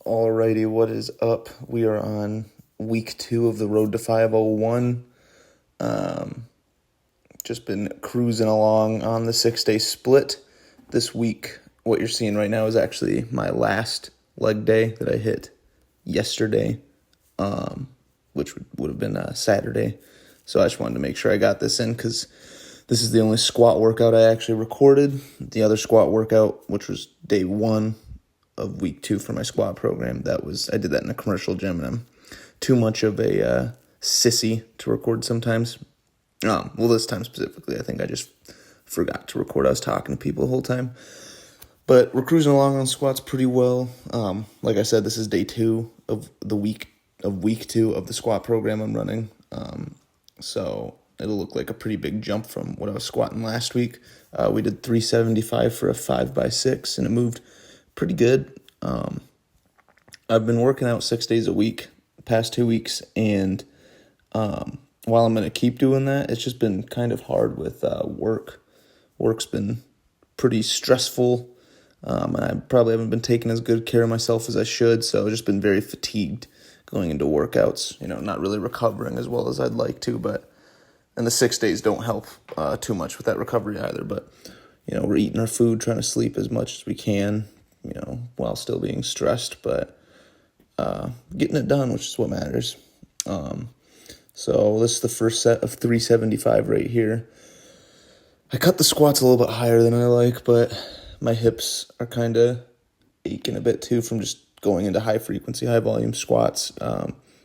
Alrighty, what is up? We are on week 2 of the Road to 501. Just been cruising along on the 6-day split. This week, what you're seeing right now is actually my last leg day that I hit yesterday, which would have been Saturday. So I just wanted to make sure I got this in because this is the only squat workout I actually recorded. The other squat workout, which was day 1 of week 2 for my squat program, I did that in a commercial gym, and I'm too much of a sissy to record sometimes. This time specifically, I think I just forgot to record. I was talking to people the whole time. But we're cruising along on squats pretty well. Like I said, this is day 2 of week 2 of the squat program I'm running. So it'll look like a pretty big jump from what I was squatting last week. We did 375 for a 5x6, and it moved pretty good. I've been working out 6 days a week the past 2 weeks, and while I'm going to keep doing that, it's just been kind of hard with work. Work's been pretty stressful, and I probably haven't been taking as good care of myself as I should, so I've just been very fatigued going into workouts, not really recovering as well as I'd like to, and the 6 days don't help too much with that recovery either, but, we're eating our food, trying to sleep as much as we can, while still being stressed, but getting it done, which is what matters. So this is the first set of 375 right here. I cut the squats a little bit higher than I like, but my hips are kind of aching a bit too from just going into high frequency, high volume squats.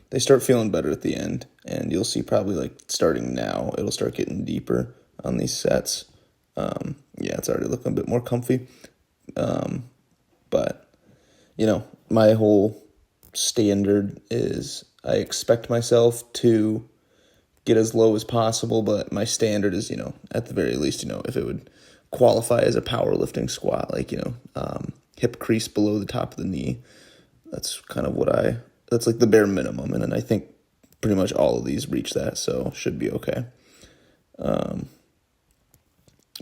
They start feeling better at the end, and you'll see probably starting now, it'll start getting deeper on these sets. It's already looking a bit more comfy. But, my whole standard is I expect myself to get as low as possible, but my standard is, at the very least, if it would qualify as a powerlifting squat, hip crease below the top of the knee. That's kind of that's the bare minimum. And I think pretty much all of these reach that, so should be okay.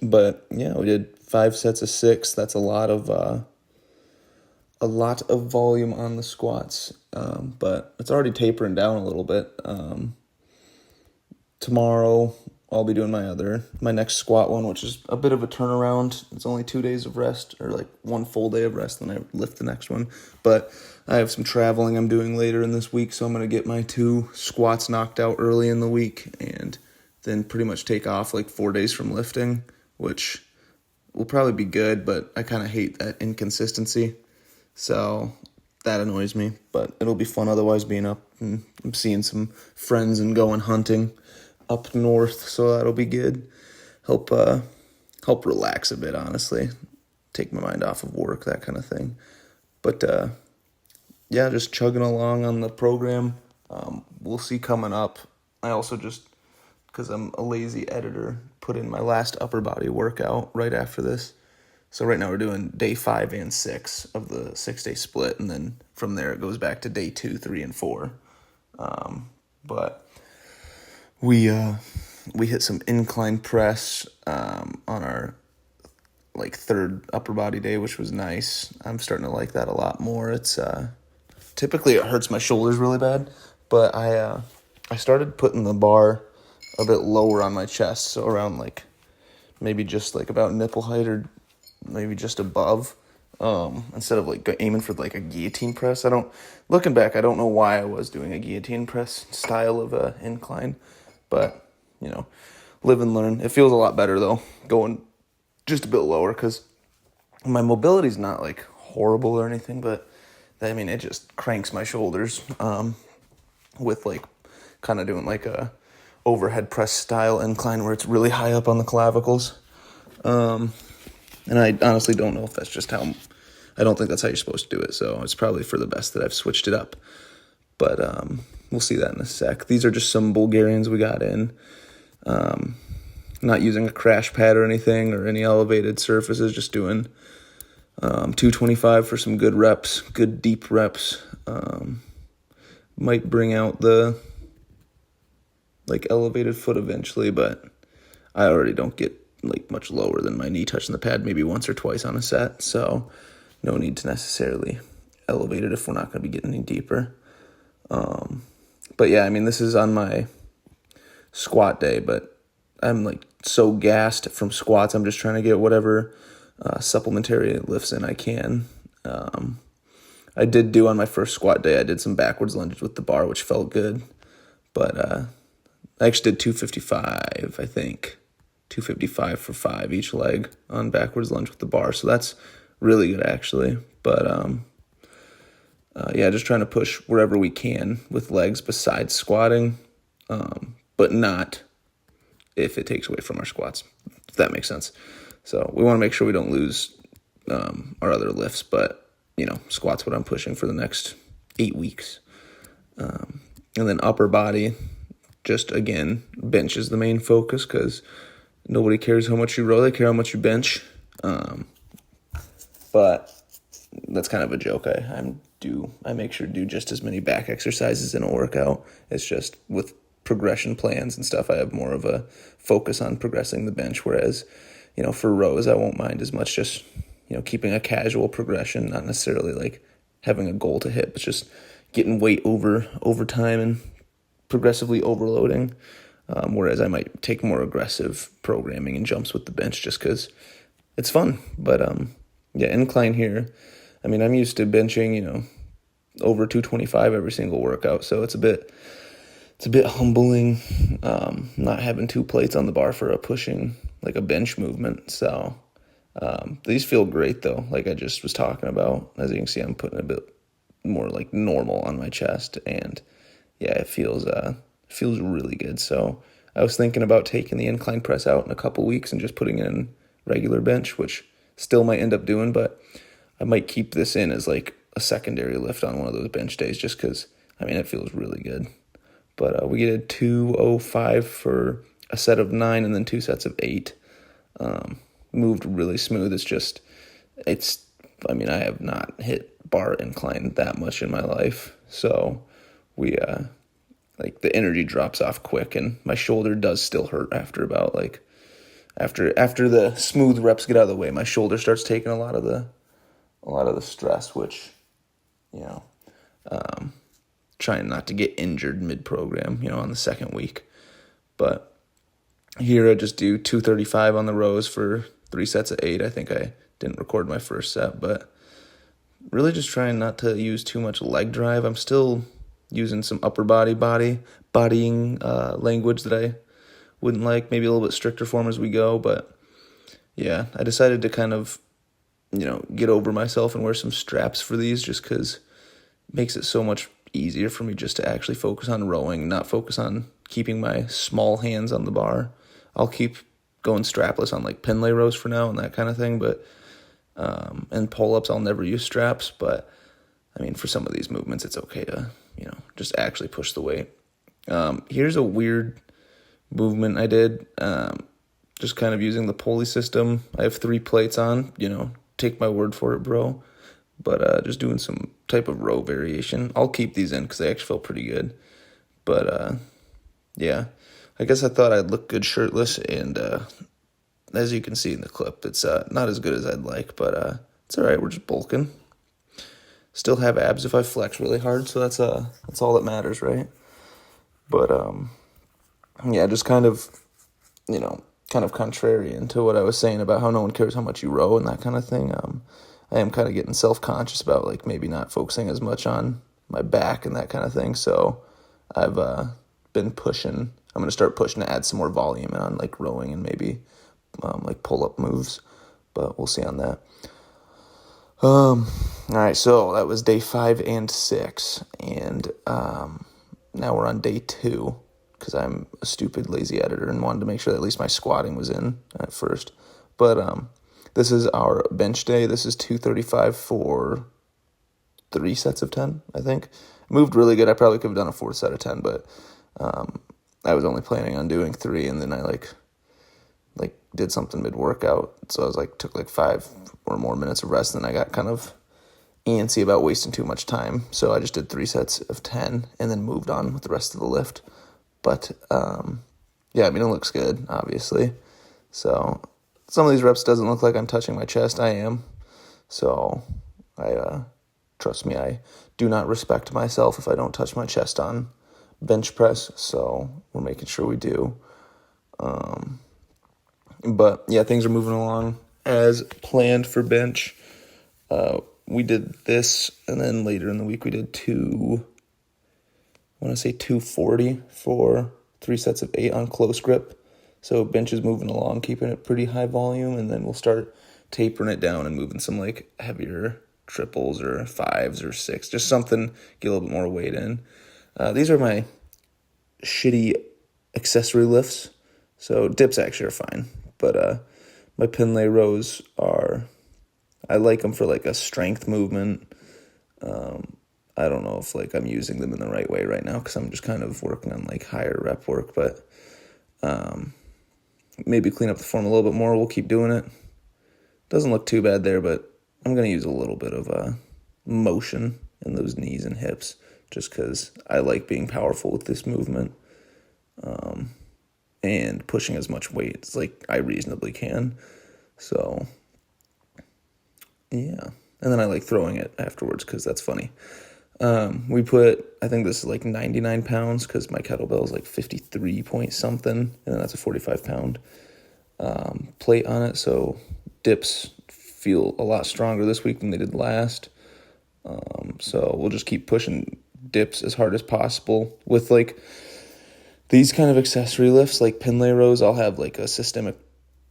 But yeah, we did 5 sets of 6. That's a lot of volume on the squats, but it's already tapering down a little bit. Tomorrow I'll be doing my next squat one, which is a bit of a turnaround. It's only 2 days of rest, or 1 full day of rest, then I lift the next one. But I have some traveling I'm doing later in this week, so I'm going to get my 2 squats knocked out early in the week, and then pretty much take off 4 days from lifting, which will probably be good, but I kind of hate that inconsistency. So that annoys me, but it'll be fun otherwise being up, and I'm seeing some friends and going hunting up north, so that'll be good. Help relax a bit, honestly. Take my mind off of work, that kind of thing. But just chugging along on the program. We'll see coming up. I also just, because I'm a lazy editor, put in my last upper body workout right after this. So right now we're doing day 5 and 6 of the 6-day split, and then from there it goes back to day 2, 3, and 4. But we hit some incline press on our 3rd upper body day, which was nice. I'm starting to like that a lot more. It's typically it hurts my shoulders really bad, but I started putting the bar a bit lower on my chest, so around maybe just about nipple height or maybe just above, instead of aiming for a guillotine press. Looking back, I don't know why I was doing a guillotine press style of incline, but live and learn. It feels a lot better though, going just a bit lower, because my mobility's not horrible or anything, but it just cranks my shoulders, with kind of doing a overhead press style incline where it's really high up on the clavicles. And I honestly don't know if that's just I don't think that's how you're supposed to do it, so it's probably for the best that I've switched it up. But we'll see that in a sec. These are just some Bulgarians we got in. Not using a crash pad or anything or any elevated surfaces, just doing 225 for some good reps, good deep reps. Might bring out the elevated foot eventually, but I already don't get much lower than my knee touching the pad, maybe once or twice on a set, so no need to necessarily elevated if we're not going to be getting any deeper. But yeah, I mean, this is on my squat day, but I'm like so gassed from squats. I'm just trying to get whatever supplementary lifts in I can. I did do on my first squat day, I did some backwards lunges with the bar, which felt good. But I actually did 255, I think. 255 for 5 each leg on backwards lunge with the bar. So that's really good, actually. But yeah, just trying to push wherever we can with legs besides squatting, but not if it takes away from our squats, if that makes sense. So we want to make sure we don't lose our other lifts, but, squats what I'm pushing for the next 8 weeks. And then upper body, just, again, bench is the main focus because nobody cares how much you row, they care how much you bench. But that's kind of a joke. I make sure to do just as many back exercises in a workout. It's just with progression plans and stuff, I have more of a focus on progressing the bench, whereas, for rows, I won't mind as much just, keeping a casual progression, not necessarily like having a goal to hit, but just getting weight over time and progressively overloading. Whereas I might take more aggressive programming and jumps with the bench just because it's fun. But yeah, incline here, I mean, I'm used to benching, over 225 every single workout, so it's a bit humbling not having 2 plates on the bar for pushing like a bench movement. So these feel great though, like I just was talking about. As you can see, I'm putting a bit more like normal on my chest, and yeah, it feels really good. So I was thinking about taking the incline press out in a couple weeks and just putting in regular bench, which still might end up doing, but I might keep this in as like a secondary lift on one of those bench days just because, I mean, it feels really good. But we did 205 for a set of 9 and then 2 sets of 8. Moved really smooth. I mean, I have not hit bar incline that much in my life. So we, like the energy drops off quick, and my shoulder does still hurt after about like, after the smooth reps get out of the way, my shoulder starts taking a lot of the stress, which, trying not to get injured mid-program, on the second week. But here I just do 235 on the rows for 3 sets of 8. I think I didn't record my first set, but really just trying not to use too much leg drive. I'm still using some upper bodying language that I wouldn't like, maybe a little bit stricter form as we go. But yeah, I decided to kind of, get over myself and wear some straps for these just because it makes it so much easier for me just to actually focus on rowing, not focus on keeping my small hands on the bar. I'll keep going strapless on like pin lay rows for now and that kind of thing, but and pull-ups I'll never use straps, but I mean for some of these movements it's okay to, just actually push the weight. Here's a weird movement I did, just kind of using the pulley system. I have 3 plates on, take my word for it, bro. But just doing some type of row variation. I'll keep these in because they actually feel pretty good. But yeah, I guess I thought I'd look good shirtless, and as you can see in the clip, it's not as good as I'd like, but it's all right. We're just bulking. Still have abs if I flex really hard, so that's all that matters, right? But yeah, just kind of contrarian to what I was saying about how no one cares how much you row and that kind of thing. I am kind of getting self-conscious about like maybe not focusing as much on my back and that kind of thing. So I've been pushing. I'm going to start pushing to add some more volume on like rowing and maybe like pull-up moves, but we'll see on that. All right, so that was day 5 and 6, and now we're on day 2 because I'm a stupid, lazy editor and wanted to make sure that at least my squatting was in at first. But this is our bench day. This is 235 for 3 sets of 10, I think. Moved really good. I probably could have done a 4th set of 10, but I was only planning on doing 3, and then I like did something mid-workout. So I was took 5 or more minutes of rest, and I got kind of antsy about wasting too much time. So I just did 3 sets of 10 and then moved on with the rest of the lift. But yeah, I mean, it looks good, obviously. So some of these reps doesn't look like I'm touching my chest. I am. So I trust me, I do not respect myself if I don't touch my chest on bench press, so we're making sure we do. But yeah, things are moving along as planned for bench. We did this, and then later in the week we did 240 for 3 sets of 8 on close grip. So bench is moving along, keeping it pretty high volume, and then we'll start tapering it down and moving some like heavier triples or 5s or 6, just something, get a little bit more weight in. These are my shitty accessory lifts. So dips actually are fine, but my Pinlay rows I like them for like a strength movement. I don't know if like I'm using them in the right way right now because I'm just kind of working on like higher rep work, but maybe clean up the form a little bit more. We'll keep doing it. Doesn't look too bad there, but I'm going to use a little bit of motion in those knees and hips just because I like being powerful with this movement and pushing as much weight as like I reasonably can. So, yeah. And then I like throwing it afterwards because that's funny. I think this is like 99 pounds because my kettlebell is like 53 point something, and then that's a 45 pound plate on it. So dips feel a lot stronger this week than they did last. So we'll just keep pushing dips as hard as possible. With like these kind of accessory lifts, like Pinlay rows, I'll have like a systemic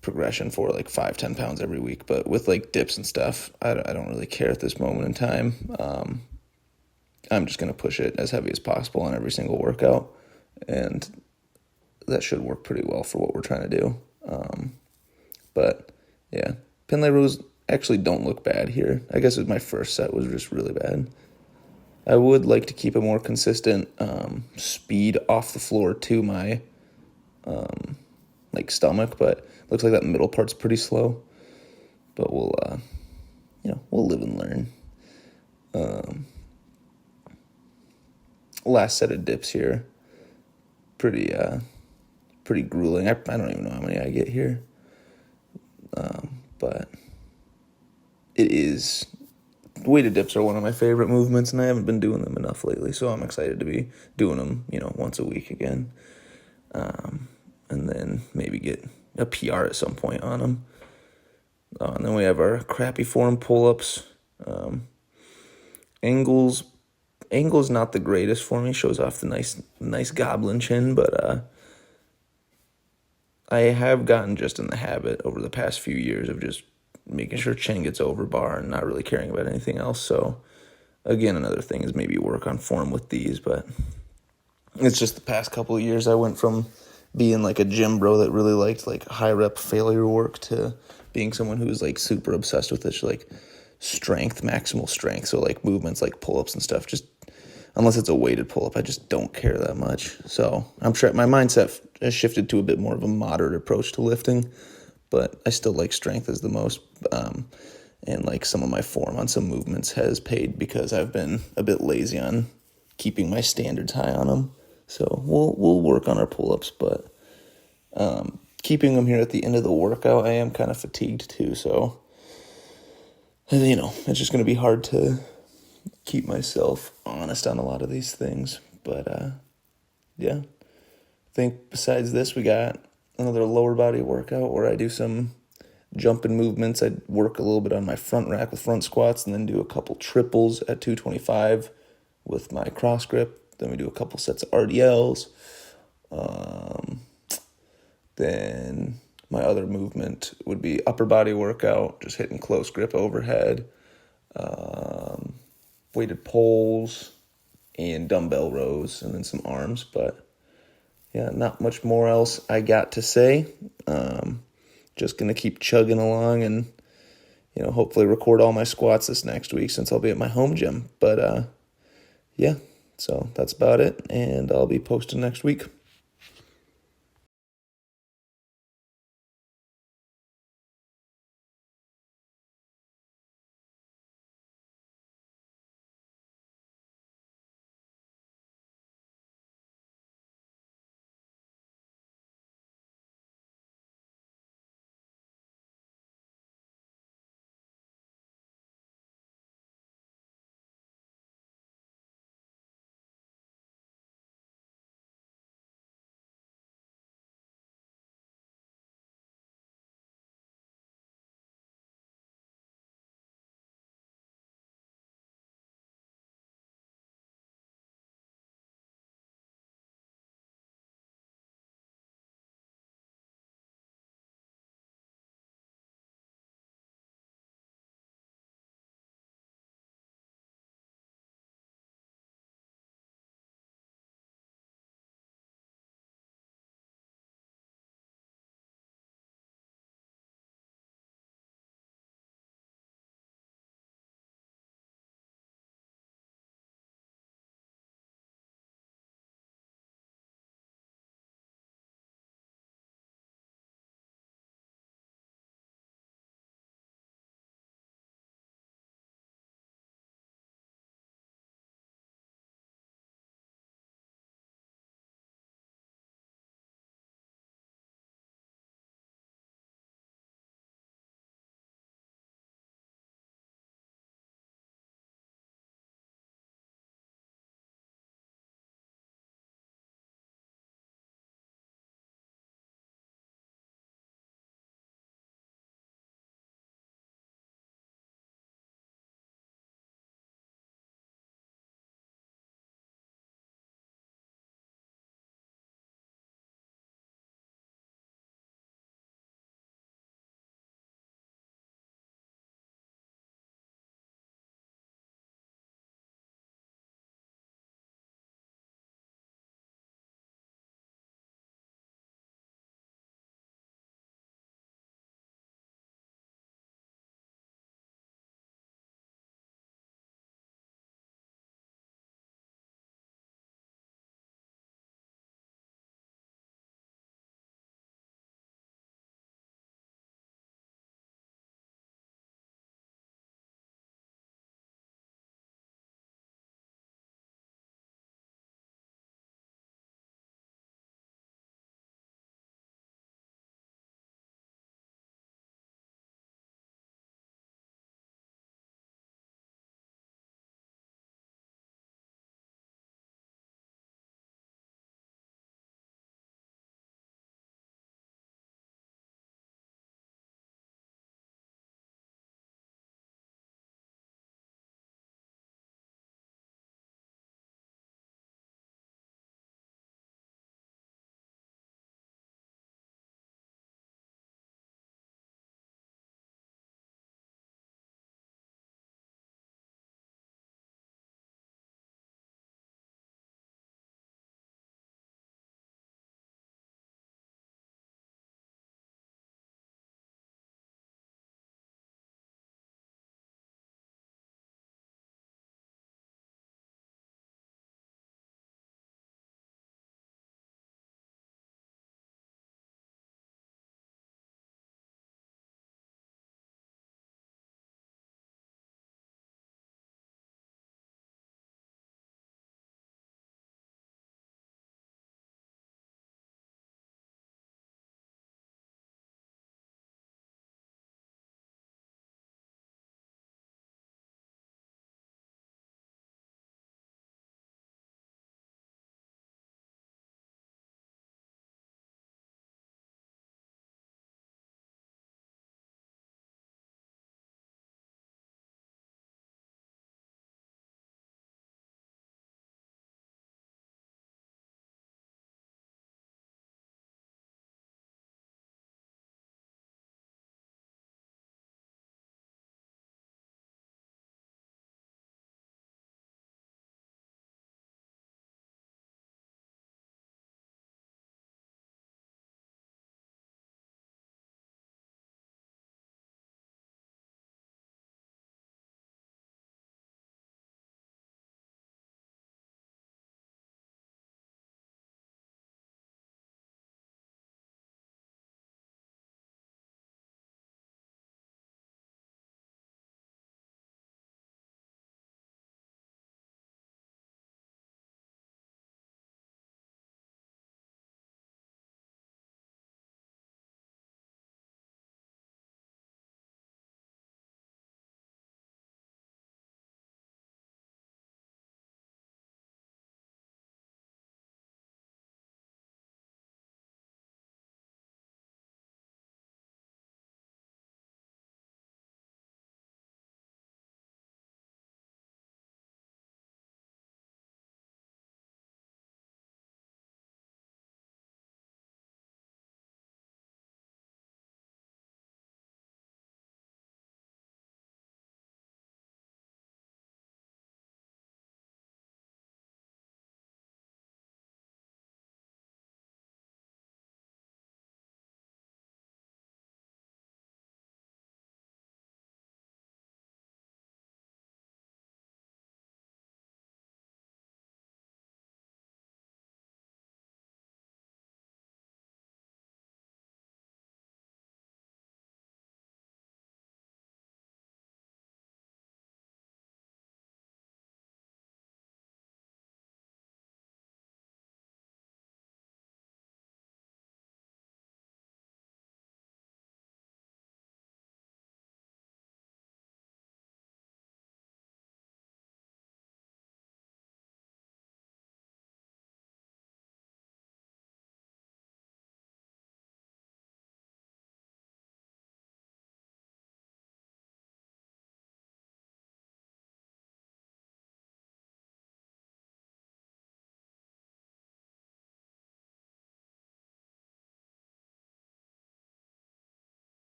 progression for like 5-10 pounds every week. But with like dips and stuff, I don't really care at this moment in time. I'm just going to push it as heavy as possible on every single workout, and that should work pretty well for what we're trying to do. But yeah, Pinlay rows actually don't look bad here. I guess my first set was just really bad. I would like to keep a more consistent speed off the floor to my like stomach, but looks like that middle part's pretty slow. But we'll live and learn. Last set of dips here, pretty grueling. I don't even know how many I get here, but it is. Weighted dips are one of my favorite movements, and I haven't been doing them enough lately, so I'm excited to be doing them, once a week again, and then maybe get a PR at some point on them. And then we have our crappy form pull-ups. Angle's not the greatest for me. Shows off the nice goblin chin, but I have gotten just in the habit over the past few years of just making sure chin gets over bar and not really caring about anything else. So again, another thing is maybe work on form with these, but it's just the past couple of years I went from being like a gym bro that really liked like high rep failure work to being someone who was like super obsessed with this like strength, maximal strength. So like movements like pull-ups and stuff, just unless it's a weighted pull-up, I just don't care that much. So I'm sure my mindset has shifted to a bit more of a moderate approach to lifting, but I still like strength as the most. And like some of my form on some movements has paid because I've been a bit lazy on keeping my standards high on them. So we'll work on our pull-ups, but keeping them here at the end of the workout, I am kind of fatigued too. So, it's just going to be hard to keep myself honest on a lot of these things. But yeah, I think besides this, we got another lower body workout where I do some jumping movements. I work a little bit on my front rack with front squats and then do a couple triples at 225 with my cross grip. Then we do a couple sets of RDLs. Then my other movement would be upper body workout, just hitting close grip overhead, weighted pulls, and dumbbell rows, and then some arms. But yeah, not much more else I got to say. Just going to keep chugging along and, hopefully record all my squats this next week since I'll be at my home gym. But yeah, so that's about it, and I'll be posting next week.